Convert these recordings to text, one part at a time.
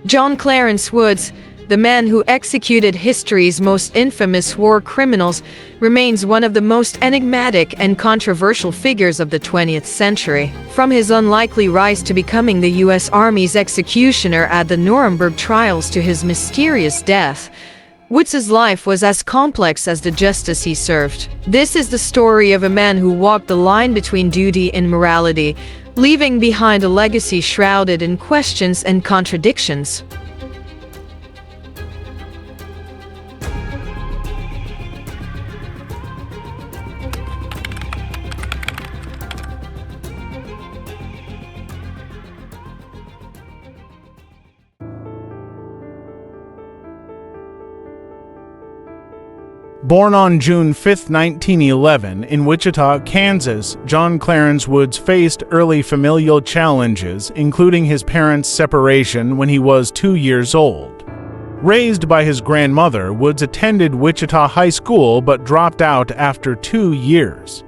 John Clarence Woods, the man who executed history's most infamous war criminals, remains one of the most enigmatic and controversial figures of the 20th century. From his unlikely rise to becoming the U.S. Army's executioner at the Nuremberg Trials to his mysterious death, Woods's life was as complex as the justice he served. This is the story of a man who walked the line between duty and morality, leaving behind a legacy shrouded in questions and contradictions. Born on June 5, 1911, in Wichita, Kansas, John Clarence Woods faced early familial challenges, including his parents' separation when he was 2 years old. Raised by his grandmother, Woods attended Wichita High School but dropped out after 2 years.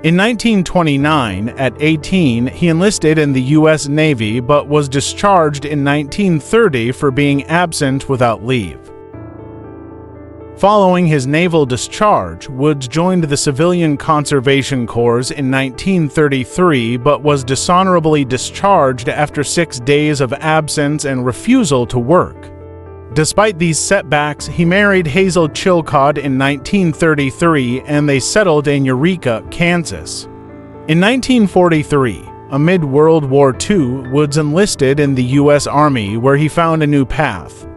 In 1929, at 18, he enlisted in the U.S. Navy but was discharged in 1930 for being absent without leave. Following his naval discharge, Woods joined the Civilian Conservation Corps in 1933 but was dishonorably discharged after 6 days of absence and refusal to work. Despite these setbacks, he married Hazel Chilcott in 1933 and they settled in Eureka, Kansas. In 1943, amid World War II, Woods enlisted in the U.S. Army where he found a new path.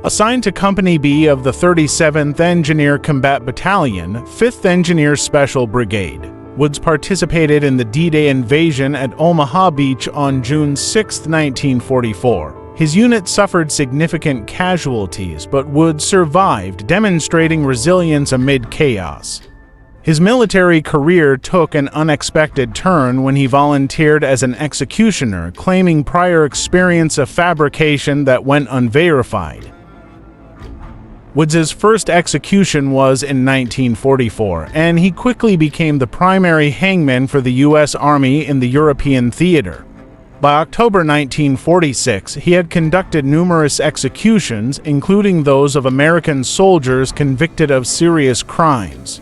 Assigned to Company B of the 37th Engineer Combat Battalion, 5th Engineer Special Brigade, Woods participated in the D-Day invasion at Omaha Beach on June 6, 1944. His unit suffered significant casualties, but Woods survived, demonstrating resilience amid chaos. His military career took an unexpected turn when he volunteered as an executioner, claiming prior experience of fabrication that went unverified. Woods's first execution was in 1944, and he quickly became the primary hangman for the U.S. Army in the European theater. By October 1946, he had conducted numerous executions, including those of American soldiers convicted of serious crimes.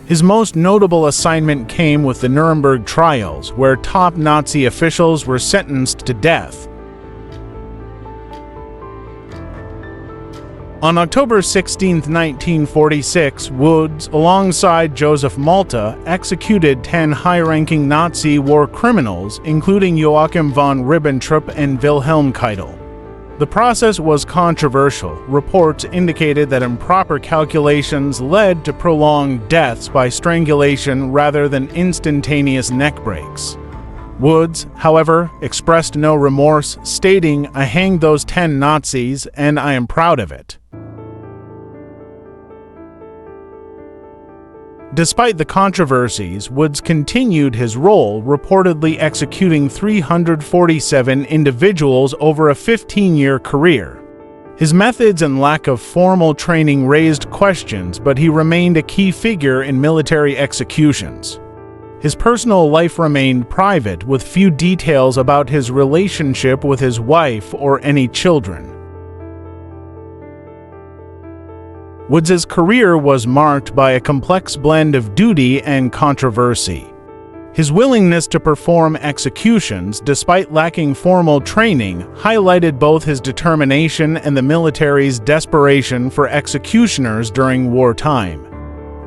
His most notable assignment came with the Nuremberg Trials, where top Nazi officials were sentenced to death. On October 16, 1946, Woods, alongside Joseph Malta, executed 10 high-ranking Nazi war criminals, including Joachim von Ribbentrop and Wilhelm Keitel. The process was controversial. Reports indicated that improper calculations led to prolonged deaths by strangulation rather than instantaneous neck breaks. Woods, however, expressed no remorse, stating, "I hanged those 10 Nazis, and I am proud of it." Despite the controversies, Woods continued his role, reportedly executing 347 individuals over a 15-year career. His methods and lack of formal training raised questions, but he remained a key figure in military executions. His personal life remained private, with few details about his relationship with his wife or any children. Woods's career was marked by a complex blend of duty and controversy. His willingness to perform executions, despite lacking formal training, highlighted both his determination and the military's desperation for executioners during wartime.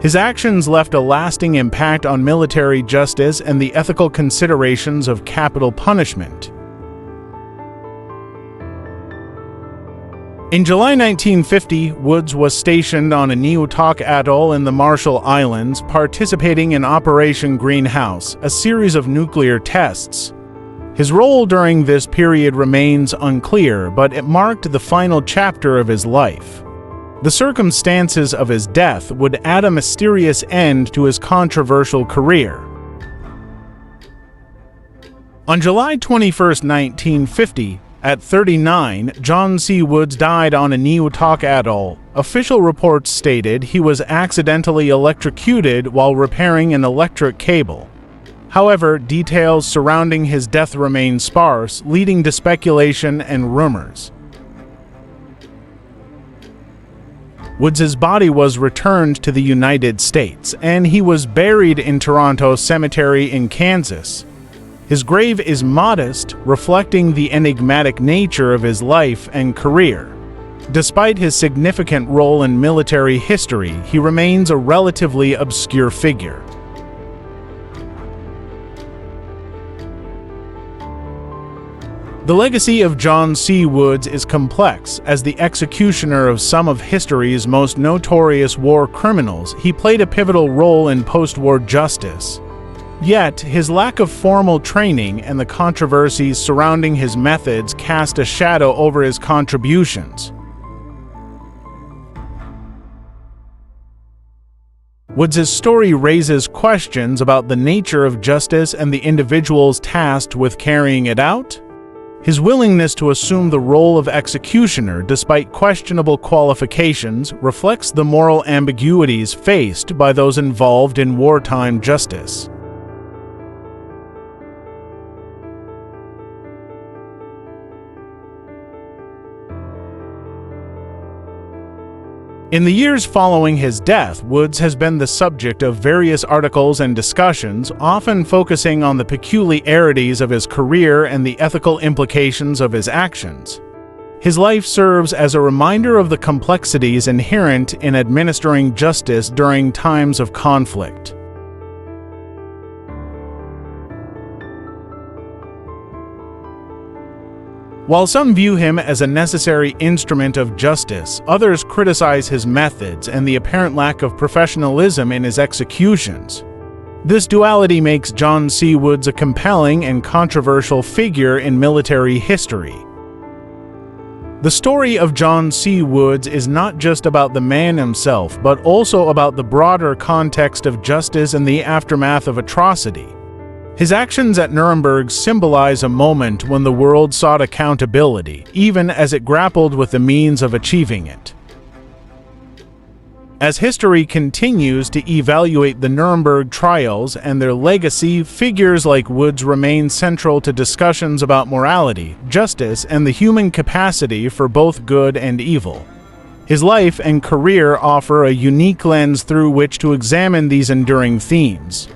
His actions left a lasting impact on military justice and the ethical considerations of capital punishment. In July 1950, Woods was stationed on Eniwetok Atoll in the Marshall Islands, participating in Operation Greenhouse, a series of nuclear tests. His role during this period remains unclear, but it marked the final chapter of his life. The circumstances of his death would add a mysterious end to his controversial career. On July 21, 1950, at 39, John C. Woods died on Eniwetok Atoll. Official reports stated he was accidentally electrocuted while repairing an electric cable. However, details surrounding his death remain sparse, leading to speculation and rumors. Woods's body was returned to the United States, and he was buried in Toronto Cemetery in Kansas. His grave is modest, reflecting the enigmatic nature of his life and career. Despite his significant role in military history, he remains a relatively obscure figure. The legacy of John C. Woods is complex. As the executioner of some of history's most notorious war criminals, he played a pivotal role in post-war justice. Yet, his lack of formal training and the controversies surrounding his methods cast a shadow over his contributions. Woods's story raises questions about the nature of justice and the individuals tasked with carrying it out. His willingness to assume the role of executioner despite questionable qualifications reflects the moral ambiguities faced by those involved in wartime justice. In the years following his death, Woods has been the subject of various articles and discussions, often focusing on the peculiarities of his career and the ethical implications of his actions. His life serves as a reminder of the complexities inherent in administering justice during times of conflict. While some view him as a necessary instrument of justice, others criticize his methods and the apparent lack of professionalism in his executions. This duality makes John C. Woods a compelling and controversial figure in military history. The story of John C. Woods is not just about the man himself, but also about the broader context of justice and the aftermath of atrocity. His actions at Nuremberg symbolize a moment when the world sought accountability, even as it grappled with the means of achieving it. As history continues to evaluate the Nuremberg Trials and their legacy, figures like Woods remain central to discussions about morality, justice, and the human capacity for both good and evil. His life and career offer a unique lens through which to examine these enduring themes.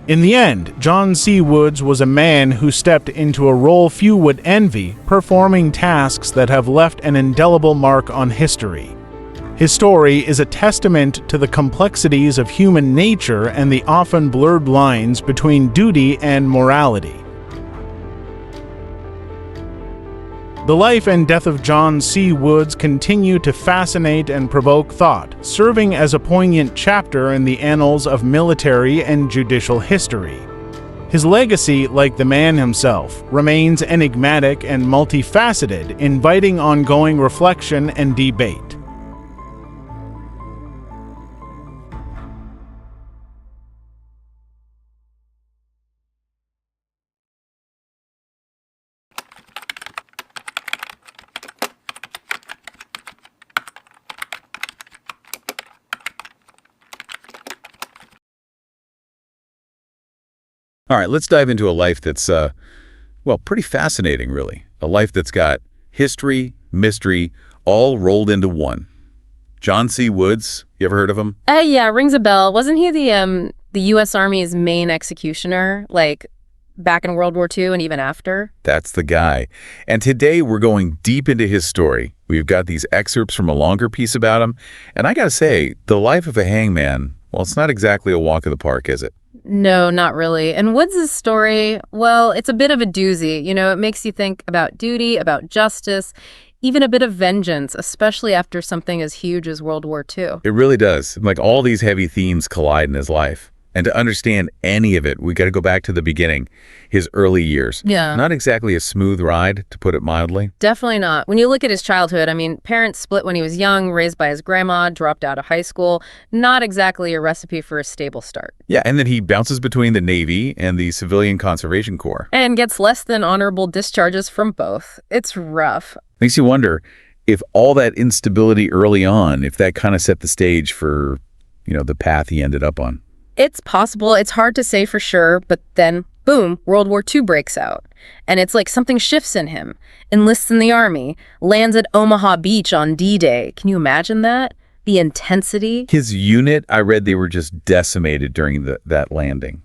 In the end, John C. Woods was a man who stepped into a role few would envy, performing tasks that have left an indelible mark on history. His story is a testament to the complexities of human nature and the often blurred lines between duty and morality. The life and death of John C. Woods continue to fascinate and provoke thought, serving as a poignant chapter in the annals of military and judicial history. His legacy, like the man himself, remains enigmatic and multifaceted, inviting ongoing reflection and debate. All right, let's dive into a life that's, well, pretty fascinating, really. A life that's got history, mystery, all rolled into one. John C. Woods, you ever heard of him? Yeah, rings a bell. Wasn't he the U.S. Army's main executioner, like back in World War II and even after? That's the guy. And today we're going deep into his story. We've got these excerpts from a longer piece about him. And I gotta say, the life of a hangman, well, it's not exactly a walk in the park, is it? No, not really. And Woods' story, well, it's a bit of a doozy. You know, it makes you think about duty, about justice, even a bit of vengeance, especially after something as huge as World War II. It really does. Like, all these heavy themes collide in his life. And to understand any of it, we got to go back to the beginning, his early years. Yeah. Not exactly a smooth ride, to put it mildly. Definitely not. When you look at his childhood, I mean, parents split when he was young, raised by his grandma, dropped out of high school. Not exactly a recipe for a stable start. Yeah, and then he bounces between the Navy and the Civilian Conservation Corps. And gets less than honorable discharges from both. It's rough. Makes you wonder if all that instability early on, if that kind of set the stage for, the path he ended up on. It's possible. It's hard to say for sure, but then, boom, World War II breaks out. And it's like something shifts in him. Enlists in the army, lands at Omaha Beach on D-Day. Can you imagine that? The intensity. His unit, I read they were just decimated during that landing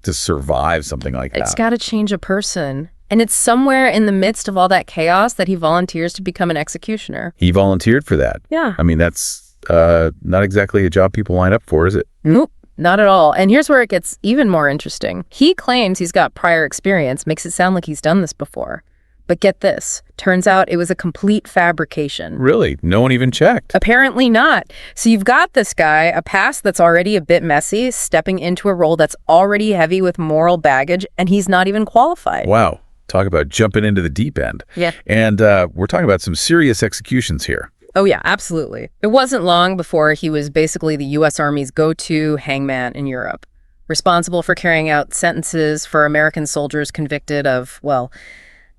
to survive something like that. It's got to change a person. And it's somewhere in the midst of all that chaos that he volunteers to become an executioner. He volunteered for that. Yeah. I mean, that's not exactly a job people line up for, is it? Nope. Not at all. And here's where it gets even more interesting. He claims he's got prior experience, makes it sound like he's done this before. But get this, turns out it was a complete fabrication. Really? No one even checked? Apparently not. So you've got this guy, a past that's already a bit messy, stepping into a role that's already heavy with moral baggage, and he's not even qualified. Wow. Talk about jumping into the deep end. Yeah. And we're talking about some serious executions here. Oh, yeah, absolutely. It wasn't long before he was basically the U.S. Army's go-to hangman in Europe, responsible for carrying out sentences for American soldiers convicted of, well,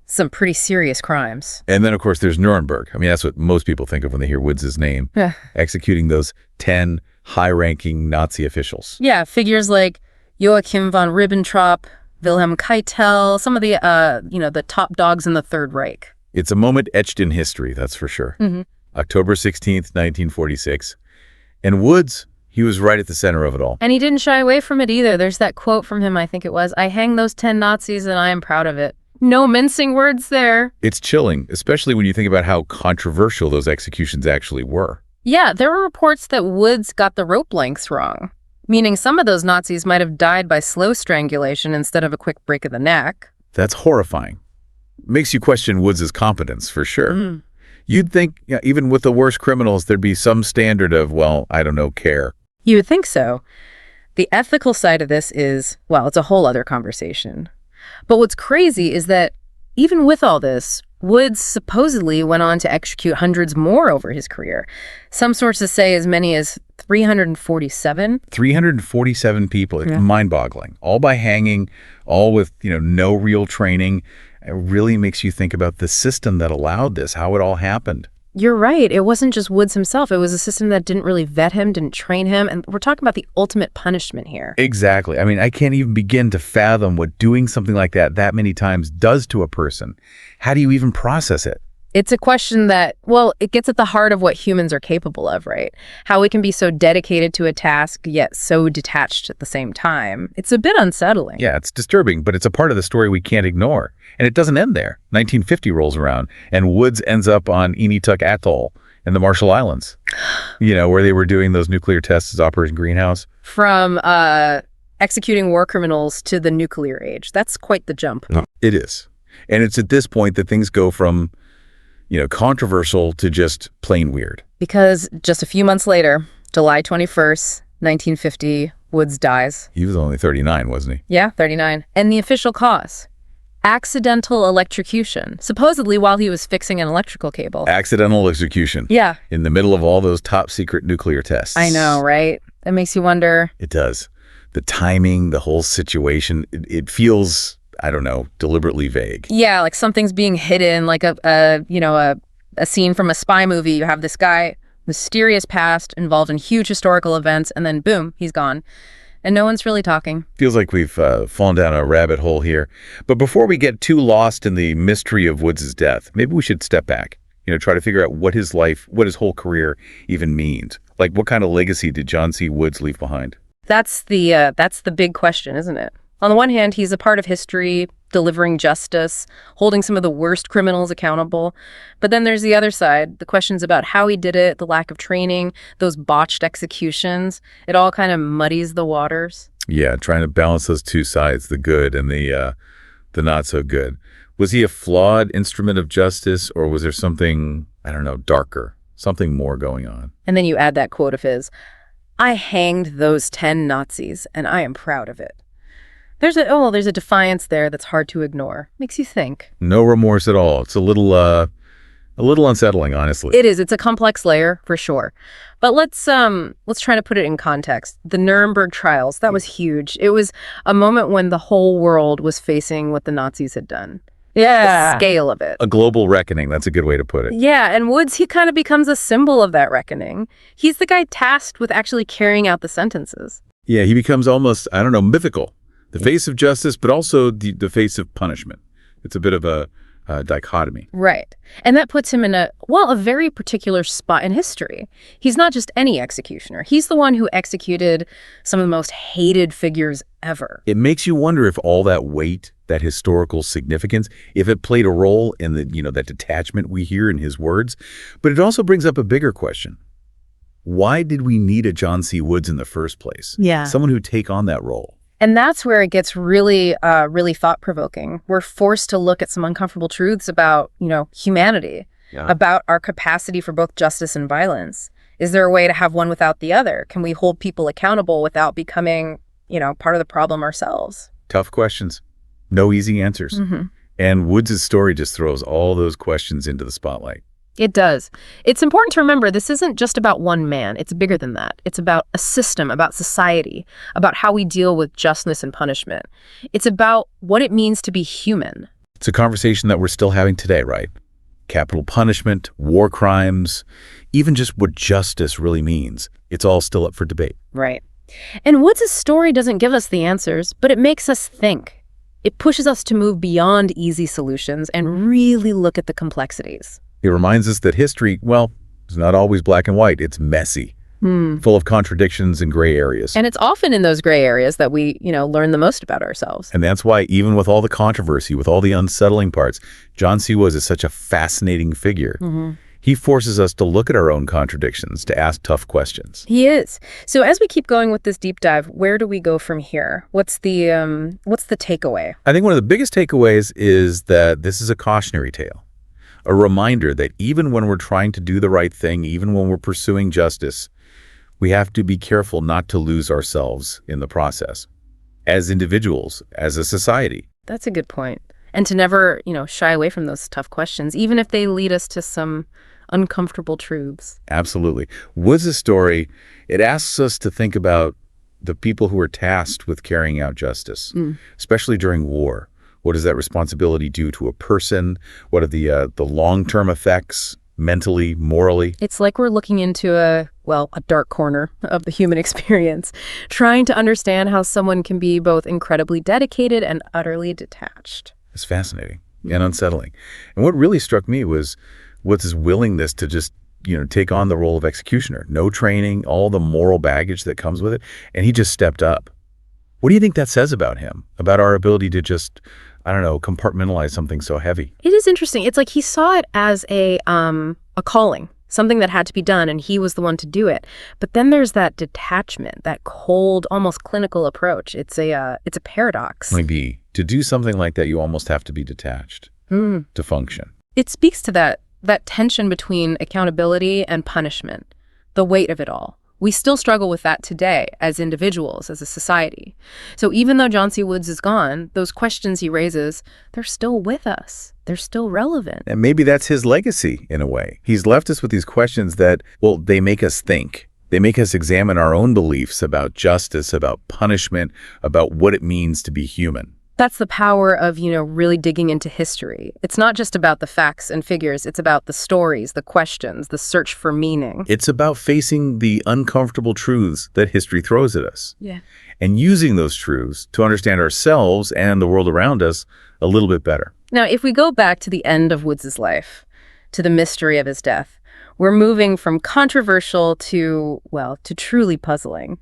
some pretty serious crimes. And then, of course, there's Nuremberg. I mean, that's what most people think of when they hear Woods' name. Yeah. Executing those 10 high-ranking Nazi officials. Yeah, figures like Joachim von Ribbentrop, Wilhelm Keitel, some of the, the top dogs in the Third Reich. It's a moment etched in history, that's for sure. Mm-hmm. October 16th, 1946. And Woods, he was right at the center of it all. And he didn't shy away from it either. There's that quote from him, I think it was, "I hang those 10 Nazis and I am proud of it." No mincing words there. It's chilling, especially when you think about how controversial those executions actually were. Yeah, there were reports that Woods got the rope lengths wrong, meaning some of those Nazis might have died by slow strangulation instead of a quick break of the neck. That's horrifying. Makes you question Woods' competence, for sure. Mm. You'd think, even with the worst criminals, there'd be some standard of, well, I don't know, care. You would think so. The ethical side of this is, well, it's a whole other conversation. But what's crazy is that even with all this, Woods supposedly went on to execute hundreds more over his career. Some sources say as many as 347. 347 people. It's Yeah. mind-boggling. All by hanging, all with, no real training. It really makes you think about the system that allowed this, how it all happened. You're right. It wasn't just Woods himself. It was a system that didn't really vet him, didn't train him. And we're talking about the ultimate punishment here. Exactly. I mean, I can't even begin to fathom what doing something like that many times does to a person. How do you even process it? It's a question that, well, it gets at the heart of what humans are capable of, right? How we can be so dedicated to a task, yet so detached at the same time. It's a bit unsettling. Yeah, it's disturbing, but it's a part of the story we can't ignore. And it doesn't end there. 1950 rolls around, and Woods ends up on Inuit Atoll in the Marshall Islands, where they were doing those nuclear tests as Operation Greenhouse. From executing war criminals to the nuclear age. That's quite the jump. No, it is. And it's at this point that things go from controversial to just plain weird. Because just a few months later, July 21st, 1950, Woods dies. He was only 39, wasn't he? Yeah, 39. And the official cause? Accidental electrocution, supposedly while he was fixing an electrical cable. Accidental execution. Yeah. In the middle of all those top secret nuclear tests. I know, right? That makes you wonder. It does. The timing, the whole situation, it feels, I don't know, deliberately vague. Yeah, like something's being hidden, like a scene from a spy movie. You have this guy, mysterious past, involved in huge historical events, and then boom, he's gone. And no one's really talking. Feels like we've fallen down a rabbit hole here. But before we get too lost in the mystery of Woods' death, maybe we should step back, try to figure out what his life, what his whole career even means. Like, what kind of legacy did John C. Woods leave behind? That's the big question, isn't it? On the one hand, he's a part of history, delivering justice, holding some of the worst criminals accountable. But then there's the other side, the questions about how he did it, the lack of training, those botched executions. It all kind of muddies the waters. Yeah, trying to balance those two sides, the good and the not so good. Was he a flawed instrument of justice, or was there something, I don't know, darker, something more going on? And then you add that quote of his, "I hanged those 10 Nazis, and I am proud of it." There's a defiance there that's hard to ignore. Makes you think. No remorse at all. It's a little unsettling, honestly. It is. It's a complex layer for sure. But let's try to put it in context. The Nuremberg Trials, that was huge. It was a moment when the whole world was facing what the Nazis had done. Yeah. The scale of it. A global reckoning. That's a good way to put it. Yeah, and Woods, he kind of becomes a symbol of that reckoning. He's the guy tasked with actually carrying out the sentences. Yeah, he becomes almost, I don't know, mythical. The face of justice, but also the face of punishment. It's a bit of a dichotomy. Right. And that puts him in a very particular spot in history. He's not just any executioner. He's the one who executed some of the most hated figures ever. It makes you wonder if all that weight, that historical significance, if it played a role in that detachment we hear in his words. But it also brings up a bigger question. Why did we need a John C. Woods in the first place? Yeah. Someone who'd take on that role. And that's where it gets really thought-provoking. We're forced to look at some uncomfortable truths about, humanity, about our capacity for both justice and violence. Is there a way to have one without the other? Can we hold people accountable without becoming, part of the problem ourselves? Tough questions. No easy answers. Mm-hmm. And Woods' story just throws all those questions into the spotlight. It does. It's important to remember this isn't just about one man. It's bigger than that. It's about a system, about society, about how we deal with justice and punishment. It's about what it means to be human. It's a conversation that we're still having today, right? Capital punishment, war crimes, even just what justice really means. It's all still up for debate. Right. And Woods' story doesn't give us the answers, but it makes us think. It pushes us to move beyond easy solutions and really look at the complexities. It reminds us that history, well, is not always black and white. It's messy, full of contradictions and gray areas. And it's often in those gray areas that we, learn the most about ourselves. And that's why even with all the controversy, with all the unsettling parts, John C. Woods is such a fascinating figure. Mm-hmm. He forces us to look at our own contradictions, to ask tough questions. He is. So as we keep going with this deep dive, where do we go from here? What's the takeaway? I think one of the biggest takeaways is that this is a cautionary tale. A reminder that even when we're trying to do the right thing, even when we're pursuing justice, we have to be careful not to lose ourselves in the process. As individuals, as a society. That's a good point. And to never, shy away from those tough questions, even if they lead us to some uncomfortable truths. Absolutely. Woods' story, it asks us to think about the people who are tasked with carrying out justice, especially during war. What does that responsibility do to a person? What are the long-term effects, mentally, morally? It's like we're looking into a dark corner of the human experience, trying to understand how someone can be both incredibly dedicated and utterly detached. It's fascinating and unsettling. And what really struck me was Woods' willingness to just, take on the role of executioner. No training, all the moral baggage that comes with it, and he just stepped up. What do you think that says about him, about our ability to just, compartmentalize something so heavy? It is interesting. It's like he saw it as a calling, something that had to be done, and he was the one to do it. But then there's that detachment, that cold, almost clinical approach. It's a paradox. Maybe to do something like that, you almost have to be detached to function. It speaks to that tension between accountability and punishment, the weight of it all. We still struggle with that today as individuals, as a society. So even though John C. Woods is gone, those questions he raises, they're still with us. They're still relevant. And maybe that's his legacy in a way. He's left us with these questions that, they make us think. They make us examine our own beliefs about justice, about punishment, about what it means to be human. That's the power of, really digging into history. It's not just about the facts and figures. It's about the stories, the questions, the search for meaning. It's about facing the uncomfortable truths that history throws at us. Yeah. And using those truths to understand ourselves and the world around us a little bit better. Now, if we go back to the end of Woods' life, to the mystery of his death, we're moving from controversial to truly puzzling.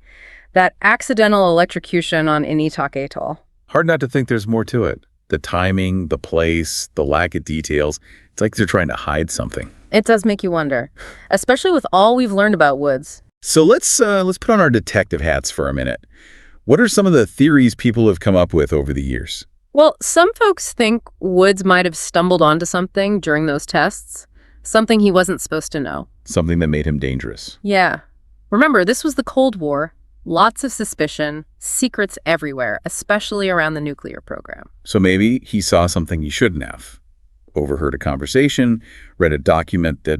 That accidental electrocution on Enitak Atoll. Hard not to think there's more to it. The timing, the place, the lack of details. It's like they're trying to hide something. It does make you wonder, especially with all we've learned about Woods. So let's put on our detective hats for a minute. What are some of the theories people have come up with over the years? Well, some folks think Woods might have stumbled onto something during those tests, something he wasn't supposed to know. Something that made him dangerous. Yeah. Remember, this was the Cold War. Lots of suspicion, secrets everywhere, especially around the nuclear program. So maybe he saw something he shouldn't have. Overheard a conversation, read a document that,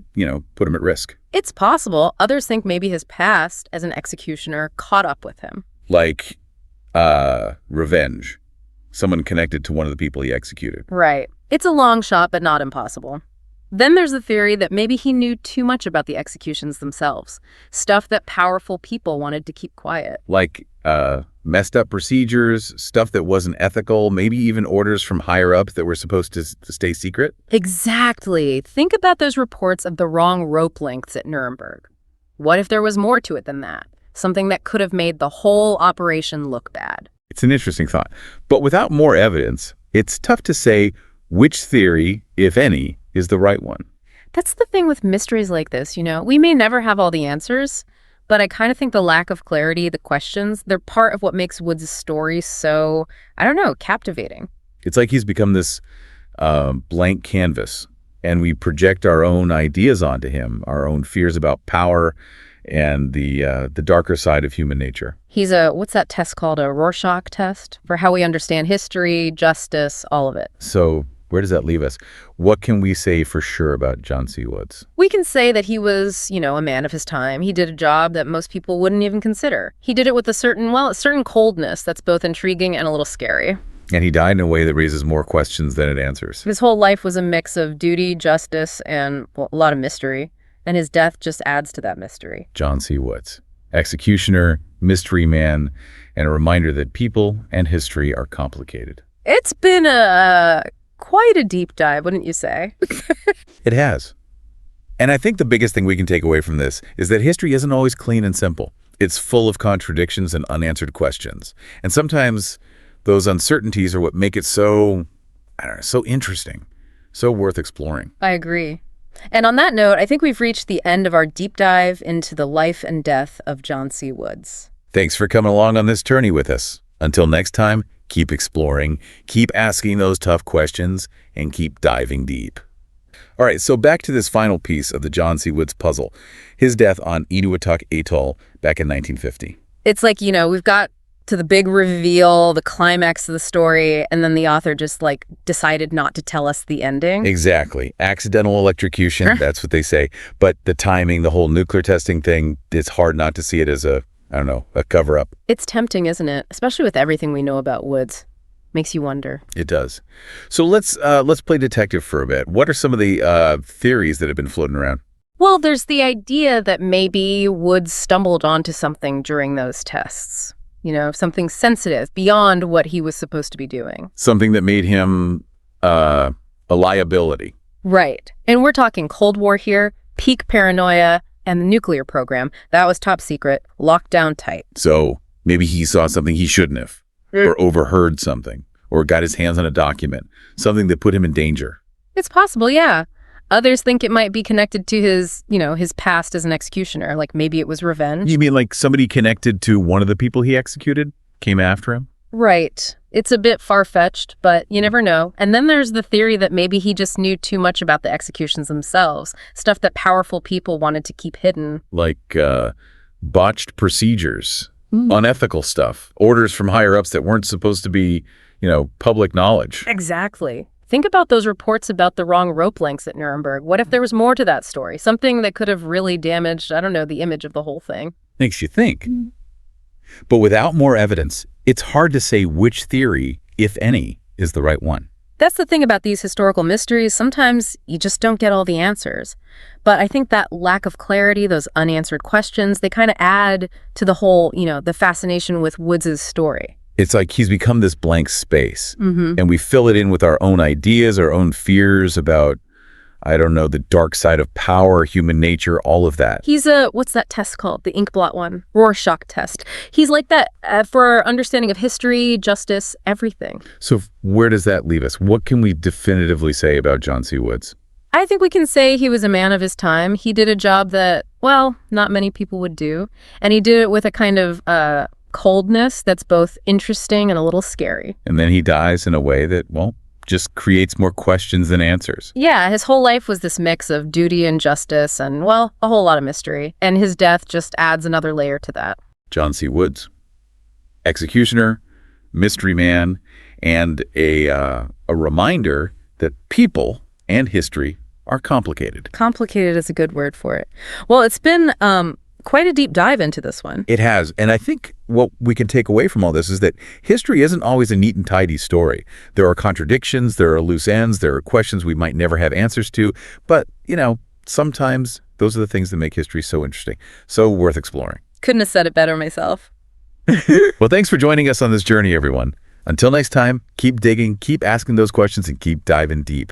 put him at risk. It's possible. Others think maybe his past as an executioner caught up with him. Like, revenge. Someone connected to one of the people he executed. Right. It's a long shot, but not impossible. Then there's the theory that maybe he knew too much about the executions themselves, stuff that powerful people wanted to keep quiet. Like messed up procedures, stuff that wasn't ethical, maybe even orders from higher ups that were supposed to stay secret? Exactly. Think about those reports of the wrong rope lengths at Nuremberg. What if there was more to it than that? Something that could have made the whole operation look bad. It's an interesting thought. But without more evidence, it's tough to say which theory, if any, is the right one. That's the thing with mysteries like this, we may never have all the answers, but I kind of think the lack of clarity, the questions, they're part of what makes Woods' story so, captivating. It's like he's become this blank canvas, and we project our own ideas onto him, our own fears about power and the darker side of human nature. He's what's that test called? A Rorschach test for how we understand history, justice, all of it. So where does that leave us? What can we say for sure about John C. Woods? We can say that he was, a man of his time. He did a job that most people wouldn't even consider. He did it with a certain coldness that's both intriguing and a little scary. And he died in a way that raises more questions than it answers. His whole life was a mix of duty, justice, and a lot of mystery. And his death just adds to that mystery. John C. Woods, executioner, mystery man, and a reminder that people and history are complicated. It's been quite a deep dive, wouldn't you say? It has. And I think the biggest thing we can take away from this is that history isn't always clean and simple. It's full of contradictions and unanswered questions. And sometimes those uncertainties are what make it so interesting, so worth exploring. I agree. And on that note, I think we've reached the end of our deep dive into the life and death of John C. Woods. Thanks for coming along on this journey with us. Until next time, keep exploring, keep asking those tough questions, and keep diving deep. All right, so back to this final piece of the John C. Woods puzzle, his death on Inuiatuk Atoll back in 1950. It's like, we've got to the big reveal, the climax of the story, and then the author just decided not to tell us the ending. Exactly. Accidental electrocution, that's what they say. But the timing, the whole nuclear testing thing, it's hard not to see it as a cover-up. It's tempting, isn't it? Especially with everything we know about Woods. Makes you wonder. It does. So let's play detective for a bit. What are some of the theories that have been floating around? Well, there's the idea that maybe Woods stumbled onto something during those tests. Something sensitive beyond what he was supposed to be doing. Something that made him a liability. Right. And we're talking Cold War here, peak paranoia, and the nuclear program. That was top secret, locked down tight. So maybe he saw something he shouldn't have, or overheard something, or got his hands on a document, something that put him in danger. It's possible, yeah. Others think it might be connected to his past as an executioner, like maybe it was revenge. You mean like somebody connected to one of the people he executed came after him? Right. It's a bit far-fetched, but you never know. And then there's the theory that maybe he just knew too much about the executions themselves, stuff that powerful people wanted to keep hidden. Like botched procedures, unethical stuff, orders from higher-ups that weren't supposed to be, public knowledge. Exactly. Think about those reports about the wrong rope lengths at Nuremberg. What if there was more to that story? Something that could have really damaged, the image of the whole thing. Makes you think. But without more evidence, it's hard to say which theory, if any, is the right one. That's the thing about these historical mysteries. Sometimes you just don't get all the answers. But I think that lack of clarity, those unanswered questions, they kind of add to the whole, the fascination with Woods' story. It's like he's become this blank space, and we fill it in with our own ideas, our own fears about, the dark side of power, human nature, all of that. He's what's that test called? The inkblot one, Rorschach test. He's like that for our understanding of history, justice, everything. So where does that leave us? What can we definitively say about John C. Woods? I think we can say he was a man of his time. He did a job that, not many people would do, and he did it with a kind of coldness that's both interesting and a little scary. And then he dies in a way that, just creates more questions than answers. Yeah, his whole life was this mix of duty and justice and, a whole lot of mystery. And his death just adds another layer to that. John C. Woods, executioner, mystery man, and a reminder that people and history are complicated. Complicated is a good word for it. Well, it's been quite a deep dive into this one. It has. And I think what we can take away from all this is that history isn't always a neat and tidy story. There are contradictions, there are loose ends, there are questions we might never have answers to. But, sometimes those are the things that make history so interesting, so worth exploring. Couldn't have said it better myself. Well, thanks for joining us on this journey, everyone. Until next time, keep digging, keep asking those questions, and keep diving deep.